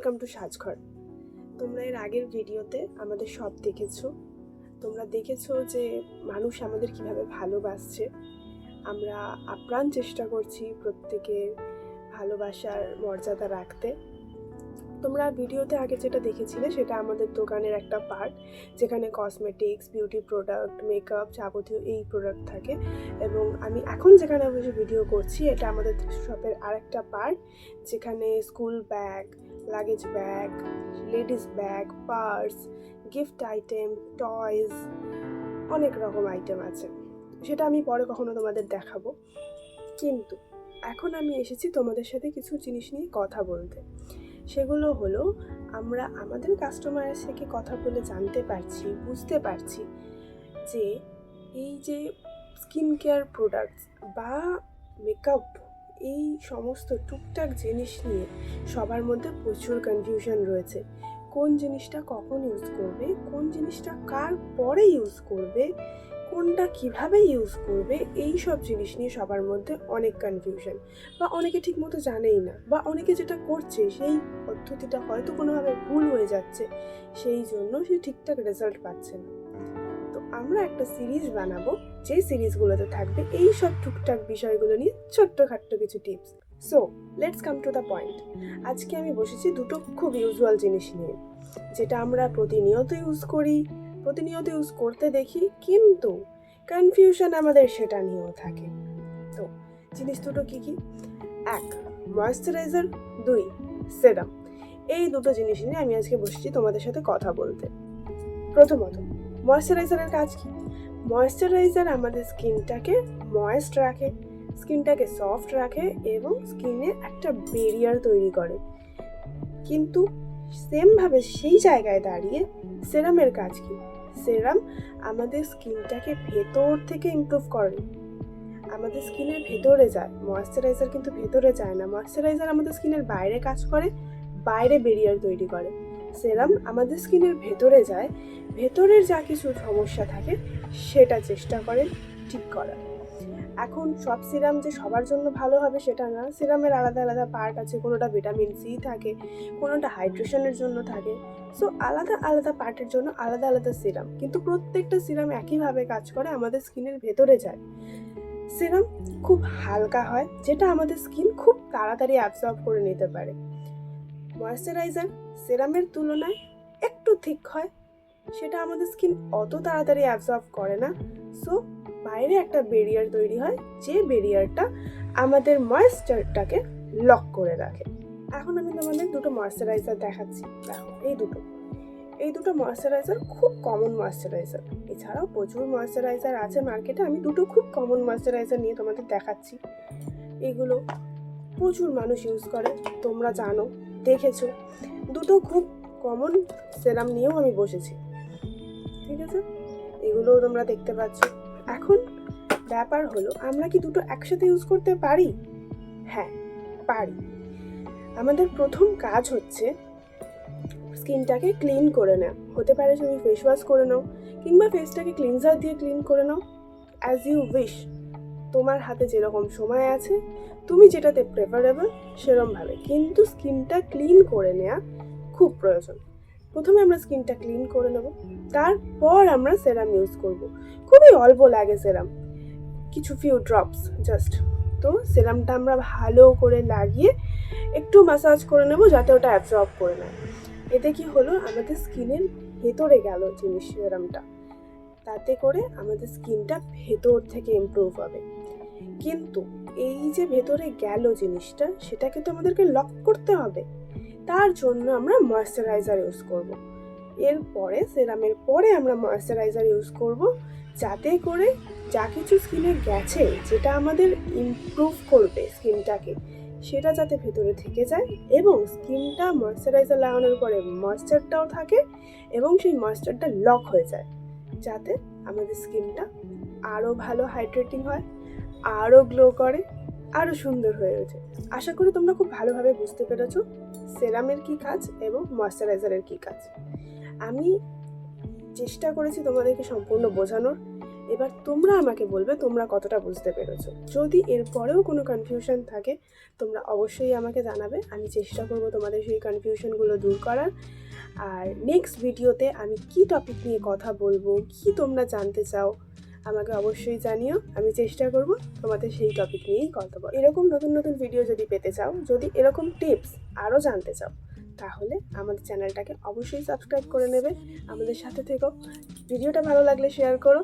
Welcome to সাজঘর। তোমরা এর আগের ভিডিওতে আমাদের সব দেখেছো। তোমরা দেখেছো যে মানুষ আমাদের কিভাবে ভালোবাসছে। আমরা আপ্রাণ চেষ্টা করছি প্রত্যেকের ভালোবাসার মর্যাদা রাখতে। তোমরা ভিডিওতে আগে যেটা দেখেছিলে সেটা আমাদের দোকানের একটা পার্ট, যেখানে কসমেটিক্স, বিউটি প্রোডাক্ট, মেকআপ, যাবতীয় এই প্রোডাক্ট থাকে। এবং আমি এখন যেখানে বসে ভিডিও করছি এটা আমাদের শপের আরেকটা পার্ট, যেখানে school bag, luggage bag, ladies bag, purse, gift item, toys, অনেক রকম আইটেম আছে। সেটা আমি পরে কখনো তোমাদের দেখাবো। কিন্তু এখন আমি এসেছি তোমাদের সাথে কিছু জিনিস নিয়ে কথা বলতে। সেগুলো হলো, আমরা আমাদের কাস্টমারের থেকে কথা বলে জানতে পারছি, বুঝতে পারছি যে এই যে স্কিন কেয়ার প্রোডাক্টস বা মেকআপ, এই সমস্ত টুকটাক জিনিস নিয়ে সবার মধ্যে প্রচুর কনফিউশন রয়েছে। কোন জিনিসটা কখন ইউজ করবে, কোন জিনিসটা কার পরে ইউজ করবে, কোনটা কিভাবে ইউজ করবে, এই সব জিনিস নিয়ে সবার মধ্যে অনেক কনফিউশন। বা অনেকে ঠিক মতো জানেই না, বা অনেকে যেটা করছে সেই পদ্ধতিটা হয়তো কোনোভাবে ভুল হয়ে যাচ্ছে, সেই জন্য সে ঠিকঠাক রেজাল্ট পাচ্ছে না। তো আমরা একটা সিরিজ বানাবো, যে সিরিজগুলোতে থাকবে এই সব টুকটাক বিষয়গুলো নিয়ে ছোট্টখাট্ট কিছু tips. So let's come to the point. আজকে আমি বসেছি দুটো খুব ইউজুয়াল জিনিস নিয়ে, যেটা আমরা প্রতিনিয়ত ইউজ করি, প্রতিনিয়ত ইউজ করতে দেখি, কিন্তু কনফিউশন আমাদের সেটা নিয়েও থাকে। তো জিনিস দুটো কি কি? 1 ময়েশ্চারাইজার, 2 সেরাম। এই দুটো জিনিস নিয়ে আমি আজকে বসেছি তোমাদের সাথে কথা বলতে। প্রথমত, ময়েশ্চারাইজারের কাজ কি? ময়েশ্চারাইজার আমাদের স্কিনটাকে ময়েস্ট রাখে, স্কিনটাকে সফট রাখে এবং স্কিনে একটা ব্যারিয়ার তৈরি করে। কিন্তু সেমভাবে সেই জায়গায় দাঁড়িয়ে সেরামের কাজ কি? সেরাম আমাদের স্কিনটাকে ভেতর থেকে ইমপ্রুভ করে, আমাদের স্কিনের ভেতরে যায়। ময়েশ্চারাইজার কিন্তু ভেতরে যায় না। ময়েশ্চারাইজার আমাদের স্কিনের বাইরে কাজ করে, বাইরে ব্যারিয়ার তৈরি করে। সেরাম আমাদের স্কিনের ভেতরে যায়, ভেতরের যা কিছু সমস্যা থাকে সেটা চেষ্টা করে ঠিক করার। এখন সব সিরাম যে সবার জন্য ভালো হবে সেটা না। সিরামের আলাদা আলাদা পার্ট আছে, কোনোটা ভিটামিন সি থাকে, কোনোটা হাইড্রেশনের জন্য থাকে। সো আলাদা আলাদা পার্টের জন্য আলাদা আলাদা সিরাম, কিন্তু প্রত্যেকটা সিরাম একইভাবে কাজ করে, আমাদের স্কিনের ভেতরে যায়। সিরাম খুব হালকা হয়, যেটা আমাদের স্কিন খুব তাড়াতাড়ি অ্যাবজর্ব করে নিতে পারে। ময়েশ্চারাইজার সিরামের তুলনায় একটু থিক হয়, সেটা আমাদের স্কিন অত তাড়াতাড়ি অ্যাবজর্ব করে না। সো বাইরে একটা ব্যারিয়ার তৈরি হয়, যে ব্যারিয়ারটা আমাদের ময়েশ্চারটাকে লক করে রাখে। এখন আমি তোমাদের দুটো ময়েশ্চারাইজার দেখাচ্ছি। দেখো, এই দুটো ময়েশ্চারাইজার খুব কমন ময়েশ্চারাইজার। এছাড়াও প্রচুর ময়েশ্চারাইজার আছে মার্কেটে, আমি দুটো খুব কমন ময়েশ্চারাইজার নিয়ে তোমাদের দেখাচ্ছি। এগুলো প্রচুর মানুষ ইউজ করে, তোমরা জানো, দেখেছো। দুটো খুব কমন সেরাম নিয়েও আমি বসেছি, ঠিক আছে? এগুলোও তোমরা দেখতে পাচ্ছ। এখন ব্যাপার হলো, আমরা কি দুটো একসাথে ইউজ করতে পারি? হ্যাঁ, পারি। আমাদের প্রথম কাজ হচ্ছে স্কিনটাকে ক্লিন করে নেওয়া। হতে পারে তুমি ফেস ওয়াশ করে নাও, কিংবা ফেসটাকে ক্লিনজার দিয়ে ক্লিন করে নাও, অ্যাজ ইউ উইশ। তোমার হাতে যেরকম সময় আছে, তুমি যেটাতে প্রেফারেবল সেরকমভাবে, কিন্তু স্কিনটা ক্লিন করে নেওয়া খুব প্রয়োজন। প্রথমে আমরা স্কিনটা ক্লিন করে নেব, তারপর আমরা সেরাম ইউজ করব। খুবই অল্প লাগে সেরাম, কিছু ফিউ ড্রপস জাস্ট। তো সেরামটা আমরা ভালো করে লাগিয়ে একটু ম্যাসাজ করে নেব, যাতে ওটা অ্যাবজর্ব করে নেয়। এতে কি হলো, আমাদের স্কিনের ভেতরে গেল জিনিস সেরামটা, তাতে করে আমাদের স্কিনটা ভেতর থেকে ইমপ্রুভ হবে। কিন্তু এই যে ভেতরে গেল জিনিসটা, সেটাকে তো আমাদেরকে লক করতে হবে। তার জন্য আমরা ময়েশ্চারাইজার ইউজ করব। এরপরে সেরামের পরে আমরা ময়েশ্চারাইজার ইউজ করব, যাতে করে যা কিছু স্কিনে গেছে, যেটা আমাদের ইমপ্রুভ করবে স্কিনটাকে, সেটা যাতে ভেতরে থেকে যায়, এবং স্কিনটা ময়েশ্চারাইজার লাগানোর পরে ময়েশ্চারটাও থাকে, এবং সেই ময়েশ্চারটা লক হয়ে যায়, যাতে আমাদের স্কিনটা আরও ভালো হাইড্রেটিং হয়, আরও গ্লো করে, আরও সুন্দর হয়ে ওঠে। আশা করি তোমরা খুব ভালোভাবে বুঝতে পেরেছো সেরামের কী কাজ এবং ময়েশ্চারাইজারের কী কাজ। আমি চেষ্টা করেছি তোমাদেরকে সম্পূর্ণ বোঝানোর, এবার তোমরা আমাকে বলবে তোমরা কতটা বুঝতে পেরেছো। যদি এরপরেও কোনো কনফিউশন থাকে তোমরা অবশ্যই আমাকে জানাবে, আমি চেষ্টা করব তোমাদের সেই কনফিউশনগুলো দূর করার। আর নেক্সট ভিডিওতে আমি কি টপিক নিয়ে কথা বলবো, কি তোমরা জানতে চাও আমাকে অবশ্যই জানিও, আমি চেষ্টা করব তোমাদের সেই টপিক নিয়েই কথা বল। এরকম নতুন নতুন ভিডিও যদি পেতে চাও, যদি এরকম টিপস আরও জানতে চাও, তাহলে আমাদের চ্যানেলটাকে অবশ্যই সাবস্ক্রাইব করে নেবে, আমাদের সাথে থেকো। ভিডিওটা ভালো লাগলে শেয়ার করো।